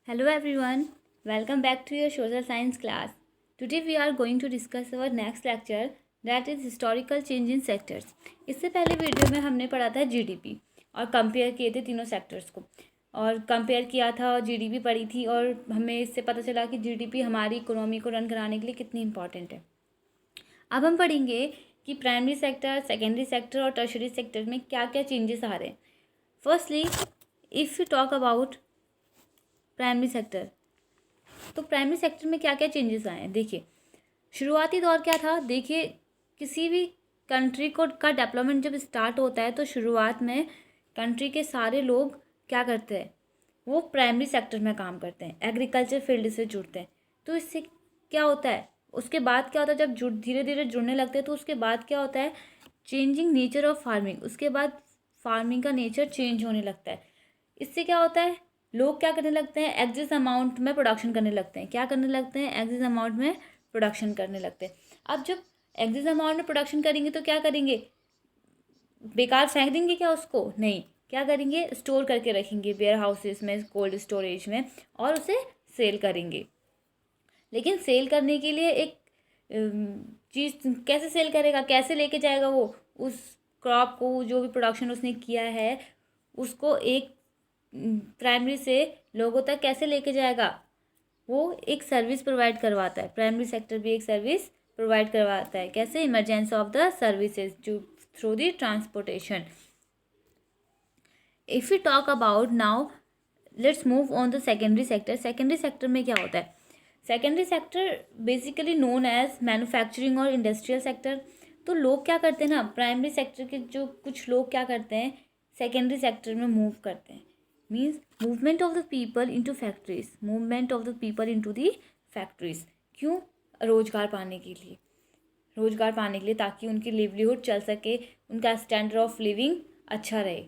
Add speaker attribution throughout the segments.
Speaker 1: Hello everyone, welcome back to your social science class. Today we are going to discuss our next lecture that is historical change in sectors. इससे पहले video में हमने पढ़ा था GDP और compare किए थे तीनों सेक्टर्स को और कंपेयर किया था और जीडीपी पढ़ी थी और हमें इससे पता चला कि जीडीपी हमारी इकोनॉमी को रन कराने के लिए कितनी इंपॉर्टेंट है। अब हम पढ़ेंगे कि प्राइमरी सेक्टर, सेकेंडरी सेक्टर और टर्शरी सेक्टर में क्या क्या चेंजेस आ रहे हैं। Firstly if you talk about primary sector, तो प्राइमरी सेक्टर में क्या क्या चेंजेस आए हैं। देखिए, शुरुआती दौर क्या था। देखिए, किसी भी कंट्री को का डेवलपमेंट जब स्टार्ट होता है तो शुरुआत में कंट्री के सारे लोग क्या करते हैं, वो प्राइमरी सेक्टर में काम करते हैं, एग्रीकल्चर फील्ड से जुड़ते हैं। तो इससे क्या होता है, उसके बाद क्या होता है, जब धीरे धीरे जुड़ने लगते हैं तो उसके बाद क्या होता है, चेंजिंग नेचर ऑफ फार्मिंग। उसके बाद फार्मिंग का नेचर चेंज होने लगता है। इससे क्या होता है, लोग क्या करने लगते हैं, एक्सेस अमाउंट में प्रोडक्शन करने लगते हैं। क्या करने लगते हैं, एक्सेस अमाउंट में प्रोडक्शन करने लगते हैं। अब जब एक्सेस अमाउंट में प्रोडक्शन करेंगे तो क्या करेंगे, बेकार फेंक देंगे क्या उसको? नहीं, क्या करेंगे, स्टोर करके रखेंगे वेयर हाउसेस में, कोल्ड स्टोरेज में, और उसे सेल करेंगे। लेकिन सेल करने के लिए एक चीज़ कैसे सेल करेगा, कैसे लेके जाएगा वो उस क्रॉप को, जो भी प्रोडक्शन उसने किया है उसको एक प्राइमरी से लोगों तक कैसे लेके जाएगा। वो एक सर्विस प्रोवाइड करवाता है। प्राइमरी सेक्टर भी एक सर्विस प्रोवाइड करवाता है। कैसे, emergency of the services through the transportation. If you talk about now, let's move on the secondary sector. Secondary sector में क्या होता है, secondary sector basically known as manufacturing और इंडस्ट्रियल सेक्टर। तो लोग क्या करते हैं ना, प्राइमरी सेक्टर के जो कुछ लोग क्या करते हैं, सेकेंडरी सेक्टर में मूव करते हैं। Means movement of the people into factories, movement of the people into the factories. क्यों? रोजगार पाने के लिए, रोजगार पाने के लिए, ताकि उनकी लिवलीहुड चल सके, उनका स्टैंडर्ड ऑफ लिविंग अच्छा रहे।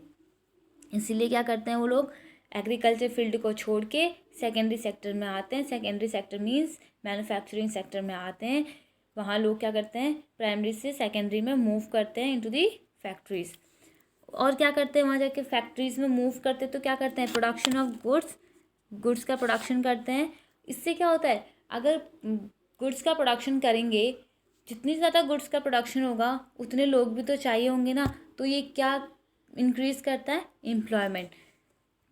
Speaker 1: इसीलिए क्या करते हैं वो लोग, एग्रीकल्चर फील्ड को छोड़ के सेकेंडरी सेक्टर में आते हैं। Secondary sector means manufacturing sector में आते हैं। वहाँ लोग क्या करते हैं, प्राइमरी से सेकेंडरी में मूव करते हैं इनटू दी फैक्ट्रीज। और क्या करते हैं, वहाँ जाके फैक्ट्रीज में मूव करते तो क्या करते हैं, प्रोडक्शन ऑफ गुड्स का प्रोडक्शन करते हैं। इससे क्या होता है, अगर गुड्स का प्रोडक्शन करेंगे, जितनी ज़्यादा गुड्स का प्रोडक्शन होगा उतने लोग भी तो चाहिए होंगे ना। तो ये क्या इंक्रीज़ करता है, एम्प्लॉयमेंट।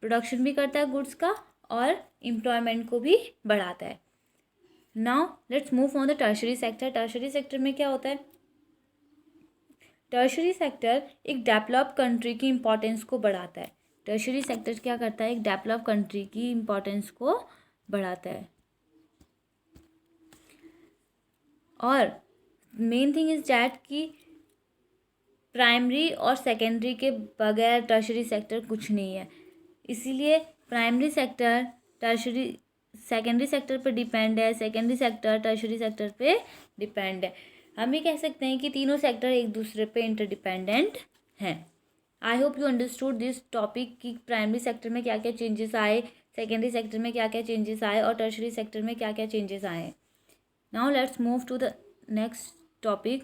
Speaker 1: प्रोडक्शन भी करता है गुड्स का और एम्प्लॉयमेंट को भी बढ़ाता है। Now let's move on the tertiary sector. Tertiary sector में क्या होता है, टर्शरी सेक्टर एक डेवलप कंट्री की इम्पोर्टेंस को बढ़ाता है। टर्शरी सेक्टर क्या करता है, एक डेवलप कंट्री की इम्पोर्टेंस को बढ़ाता है। और मेन थिंग इज डैट कि प्राइमरी और सेकेंडरी के बगैर टर्शरी सेक्टर कुछ नहीं है। इसीलिए primary sector tertiary secondary sector पे डिपेंड है, सेकेंडरी सेक्टर टर्शरी सेक्टर पे डिपेंड है। हम ये कह सकते हैं कि तीनों सेक्टर एक दूसरे पे इंटरडिपेंडेंट हैं। I hope you understood this topic कि प्राइमरी सेक्टर में क्या क्या चेंजेस आए, सेकेंडरी सेक्टर में क्या क्या चेंजेस आए और टर्शरी सेक्टर में क्या क्या चेंजेस आए। Now let's move to the next topic.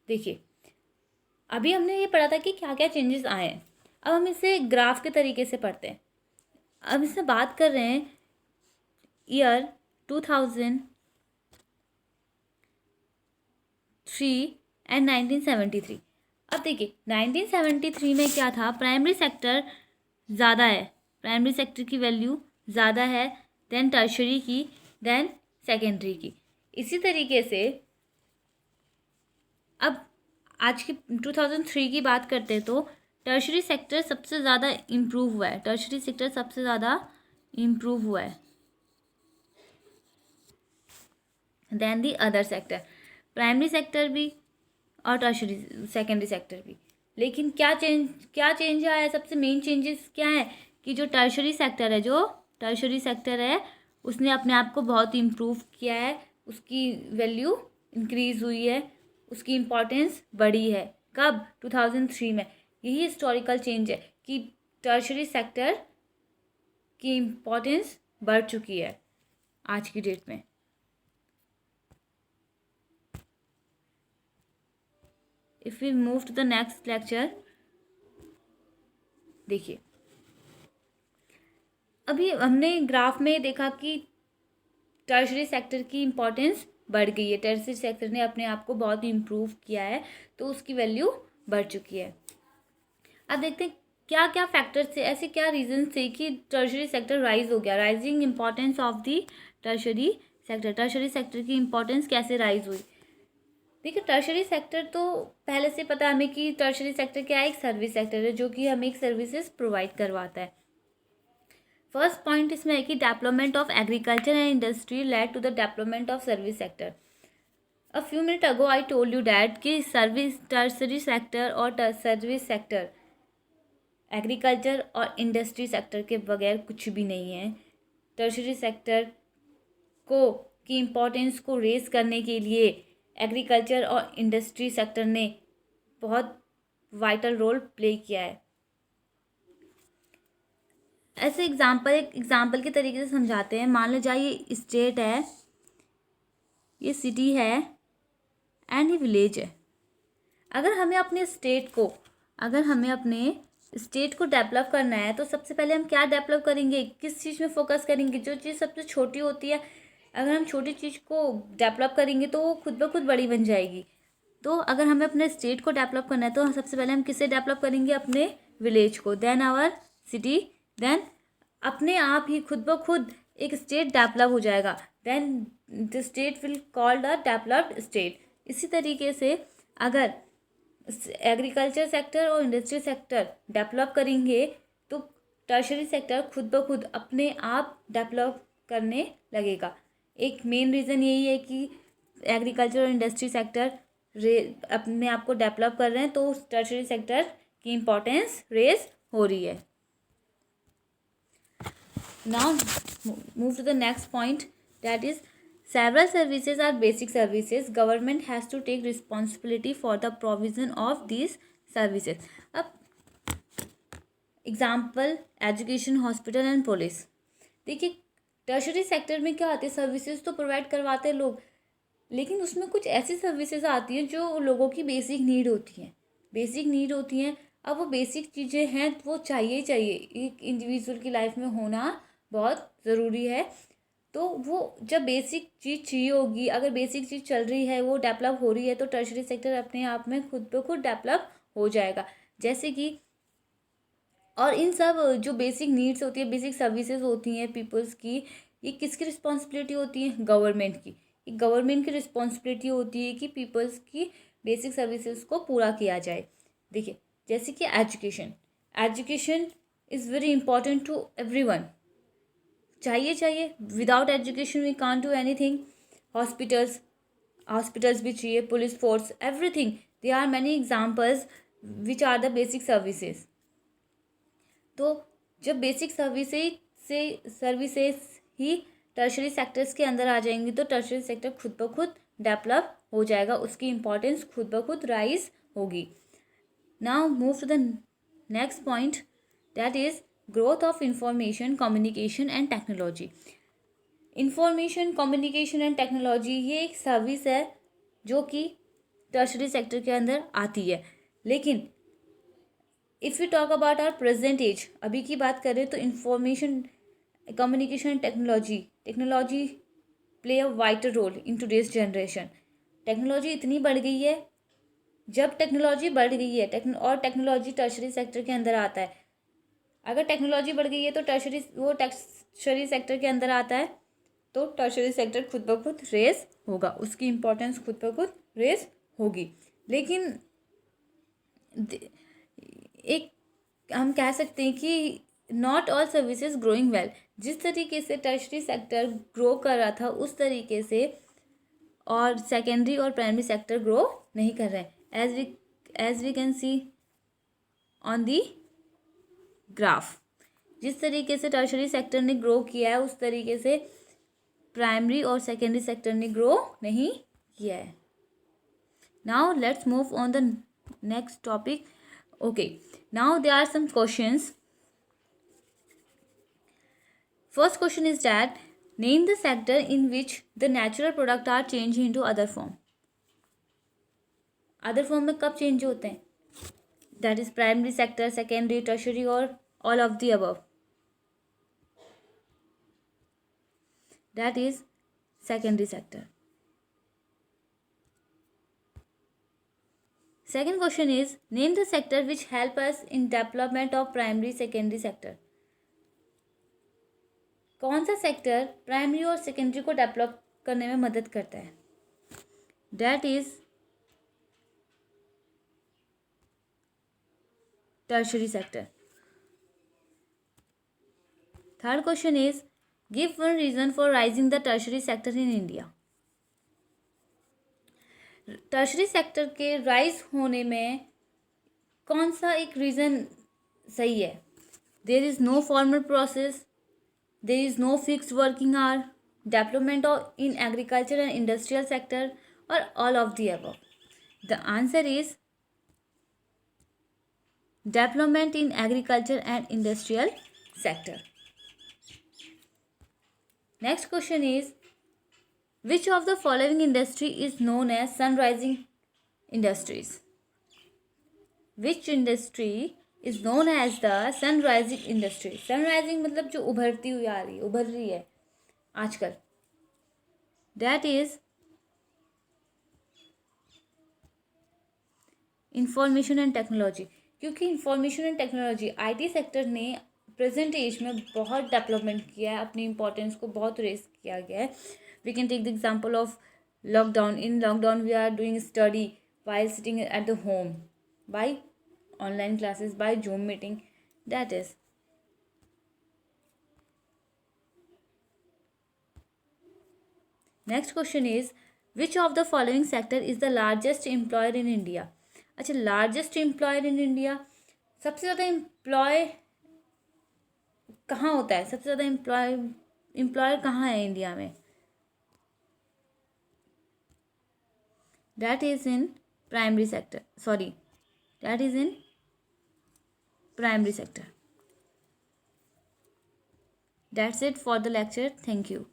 Speaker 1: देखिए, अभी हमने ये पढ़ा था कि क्या क्या चेंजेस आए हैं। अब हम इसे ग्राफ के तरीके से पढ़ते हैं। अब इसमें बात कर रहे हैं ईयर 2003 एंड 1973। अब देखिए, 1973 में क्या था, प्राइमरी सेक्टर ज़्यादा है, प्राइमरी सेक्टर की वैल्यू ज़्यादा है देन टर्शरी की, देन सेकेंडरी की। इसी तरीके से अब आज की 2003 की बात करते हैं तो टर्शरी सेक्टर सबसे ज़्यादा इम्प्रूव हुआ है। टर्शरी सेक्टर सबसे ज़्यादा इम्प्रूव हुआ है then the other sector, primary sector भी और टर्शरी सेकेंडरी सेक्टर भी। लेकिन क्या चेंज आया है, सबसे मेन चेंजेस क्या है कि जो टर्शरी सेक्टर है उसने अपने आप को बहुत इम्प्रूव किया है, उसकी वैल्यू इंक्रीज़ हुई है, उसकी इम्पोर्टेंस बढ़ी है। कब? 2003 में। यही हिस्टोरिकल चेंज है कि टर्शरी सेक्टर की इम्पोर्टेंस बढ़ चुकी है आज की डेट में। If we move to the next lecture, देखिए अभी हमने ग्राफ में देखा कि टर्शरी सेक्टर की इम्पोर्टेंस बढ़ गई है, टर्शरी सेक्टर ने अपने आप को बहुत इम्प्रूव किया है, तो उसकी वैल्यू बढ़ चुकी है। अब देखते हैं क्या क्या फैक्टर्स थे, ऐसे क्या रीजन थे कि टर्शरी सेक्टर राइज हो गया। Rising importance of the tertiary sector, tertiary sector की इम्पोर्टेंस कैसे राइज हुई। देखिए टर्शरी सेक्टर तो पहले से पता हमें कि टर्शरी सेक्टर क्या है, एक सर्विस सेक्टर है जो कि हमें एक सर्विसेज प्रोवाइड करवाता है। फर्स्ट पॉइंट इसमें है कि development of agriculture and industry led to the development of service sector. A few minute ago I told you that कि सर्विस टर्शरी सेक्टर और सर्विस सेक्टर एग्रीकल्चर और इंडस्ट्री सेक्टर के बगैर कुछ भी नहीं है। टर्शरी सेक्टर को की इम्पोर्टेंस को रेज करने के लिए एग्रीकल्चर और इंडस्ट्री सेक्टर ने बहुत वाइटल रोल प्ले किया है। ऐसे एक एग्जाम्पल के तरीके से समझाते हैं। मान लो जाए ये स्टेट है, ये सिटी है एंड ये विलेज है। अगर हमें अपने स्टेट को डेवलप करना है तो सबसे पहले हम क्या डेवलप करेंगे, किस चीज़ में फोकस करेंगे। जो चीज़ सबसे छोटी होती है, अगर हम छोटी चीज़ को डेवलप करेंगे तो वो खुद ब खुद बड़ी बन जाएगी। तो अगर हमें अपने स्टेट को डेवलप करना है तो सबसे पहले हम किससे डेवलप करेंगे, अपने विलेज को, देन आवर सिटी, देन अपने आप ही खुद ब खुद एक स्टेट डेवलप हो जाएगा, then the state will called a developed state. इसी तरीके से अगर एग्रीकल्चर सेक्टर और इंडस्ट्री सेक्टर डेवलप करेंगे तो टर्शरी सेक्टर खुद ब खुद अपने आप डेवलप करने लगेगा। एक मेन रीज़न यही है कि एग्रीकल्चर और इंडस्ट्री सेक्टर अपने आप को डेवलप कर रहे हैं, तो टर्शरी सेक्टर की इम्पोर्टेंस रेज हो रही है। Now move to the next point, that is several services are basic services. Government has to take responsibility for the provision of these services. अब example education, hospital and police. देखिए tertiary sector में क्या आते हैं, services तो provide करवाते हैं लोग, लेकिन उसमें कुछ ऐसी सर्विसेज आती हैं जो लोगों की बेसिक नीड होती हैं। अब वो बेसिक चीज़ें हैं, वो चाहिए एक इंडिविजुअल की लाइफ में होना बहुत ज़रूरी है। तो वो जब बेसिक चीज़ चाहिए होगी, अगर बेसिक चीज़ चल रही है, वो डेवलप हो रही है, तो टर्शरी सेक्टर अपने आप में खुद ब खुद डेवलप हो जाएगा। जैसे कि और इन सब जो बेसिक नीड्स होती है, बेसिक सर्विसेज होती हैं पीपल्स की, ये किसकी रिस्पॉन्सिबिलिटी होती है, गवर्नमेंट की। गवर्नमेंट की रिस्पॉन्सिबिलिटी होती है कि पीपल्स की बेसिक सर्विसेज को पूरा किया जाए। देखिए जैसे कि education is very important to everyone. चाहिए without education we can't do anything. Hospitals भी चाहिए, police force, everything. They are many examples which are the basic services. तो जब बेसिक सर्विसेज ही टर्शरी सेक्टर्स के अंदर आ जाएंगी तो टर्शरी सेक्टर खुद ब खुद डेवलप हो जाएगा, उसकी इम्पोर्टेंस खुद ब खुद राइज होगी। Now move to the next point, that is growth of information, communication and technology. Information, communication and technology ये एक सर्विस है जो कि टर्शरी सेक्टर के अंदर आती है। लेकिन if you talk about our present age, अभी की बात करें तो information, communication and technology play a vital role in today's generation. Technology इतनी बढ़ गई है, जब टेक्नोलॉजी बढ़ गई है और टेक्नोलॉजी टर्शरी सेक्टर के अंदर आता है, अगर टेक्नोलॉजी बढ़ गई है तो टर्शरी सेक्टर के अंदर आता है, तो टर्शरी सेक्टर खुद ब खुद रेस होगा, उसकी इम्पोर्टेंस खुद ब खुद रेस होगी। लेकिन एक हम कह सकते हैं कि not all services growing well. जिस तरीके से टर्शरी सेक्टर ग्रो कर रहा था उस तरीके से और सेकेंडरी और प्राइमरी सेक्टर ग्रो नहीं कर रहे हैं, as we can see on the graph. जिस तरीके से टर्शरी सेक्टर ने ग्रो किया है उस तरीके से प्राइमरी और सेकेंडरी सेक्टर ने ग्रो नहीं किया है। Now let's move on the next topic. Okay, now there are some questions. First question is that name the sector in which the natural product are changed into other form. Other form में कब change होते हैं? That is primary sector, secondary, tertiary और all of the above. that is secondary sector. Second question is, name the sector which help us in development of primary secondary sector. कौन सा sector primary और secondary को develop करने में मदद करता है? That is tertiary sector. Third question is, give one reason for rising the tertiary sector in India. Tertiary sector के राइज होने में कौन सा एक रीज़न सही है? There is no formal process, there is no fixed working hour, development in agriculture and industrial sector, or all of the above. The answer is development in agriculture and industrial sector. Next question is, which of the following industry is known as sunrising industries? Which industry is known as the sunrising industry? Sunrising मतलब जो उभरती हुई आ रही है, उभर रही है आजकल. That is information and technology. क्योंकि information and technology IT sector ने प्रेजेंट एज में बहुत डेवलपमेंट किया है, अपनी इंपॉर्टेंस को बहुत रेस किया गया है. We can take the example of lockdown. In lockdown we are doing study while sitting at the home by online classes, by Zoom meeting. That is next question is, which of the following sector is the largest employer in India? अच्छा, largest employer in India, सबसे ज़्यादा employ कहाँ होता है? सबसे ज़्यादा employer कहाँ है इंडिया में? That is in primary sector. Sorry, that is in primary sector. That's it for the lecture. Thank you.